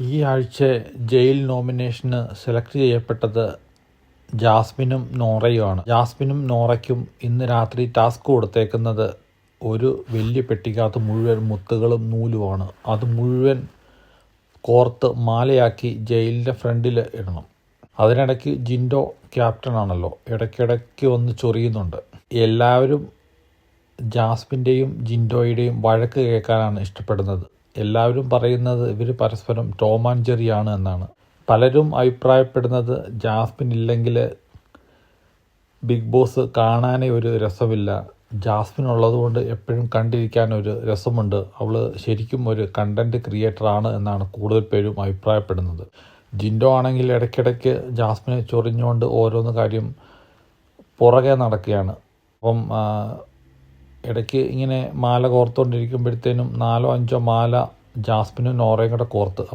ഈ ആഴ്ച jail നോമിനേഷന് select ചെയ്യപ്പെട്ടത് ജാസ്മിനും നോറയുമാണ്. ജാസ്മിനും നോറയ്ക്കും ഇന്ന് രാത്രി ടാസ്ക് കൊടുത്തേക്കുന്നത് ഒരു വലിയ പെട്ടിക്കകത്ത് മുഴുവൻ മുത്തുകളും നൂലുമാണ്. അത് മുഴുവൻ കോർത്ത് മാലയാക്കി ജയിലിൻ്റെ ഫ്രണ്ടിൽ ഇടണം. അതിനിടയ്ക്ക് ജിൻഡോ ക്യാപ്റ്റനാണല്ലോ, ഇടയ്ക്കിടയ്ക്ക് വന്ന് ചൊറിയുന്നുണ്ട്. എല്ലാവരും ജാസ്മിൻ്റെയും ജിൻഡോയുടെയും വഴക്ക് കേൾക്കാനാണ് ഇഷ്ടപ്പെടുന്നത്. എല്ലാവരും പറയുന്നത് ഇവർ പരസ്പരം ടോം ആൻഡ് ജെറിയാണ് എന്നാണ്. പലരും അഭിപ്രായപ്പെടുന്നത് ജാസ്മിൻ ഇല്ലെങ്കിൽ ബിഗ് ബോസ് കാണാനേ ഒരു രസമില്ല, ജാസ്മിൻ ഉള്ളതുകൊണ്ട് എപ്പോഴും കണ്ടിരിക്കാൻ ഒരു രസമുണ്ട്, അവൾ ശരിക്കും ഒരു കണ്ടൻറ് ക്രിയേറ്ററാണ് എന്നാണ് കൂടുതൽ പേരും അഭിപ്രായപ്പെടുന്നത്. ജിൻഡോ ആണെങ്കിൽ ഇടയ്ക്കിടയ്ക്ക് ജാസ്മിനെ ചൊറിഞ്ഞുകൊണ്ട് ഓരോന്ന് കാര്യം പുറകെ നടക്കുകയാണ്. അപ്പം ഇടയ്ക്ക് ഇങ്ങനെ മാല കോർത്തുകൊണ്ടിരിക്കുമ്പോഴത്തേനും 4-5 മാല ജാസ്മിനും നോറയും കൂടെ കോർത്ത്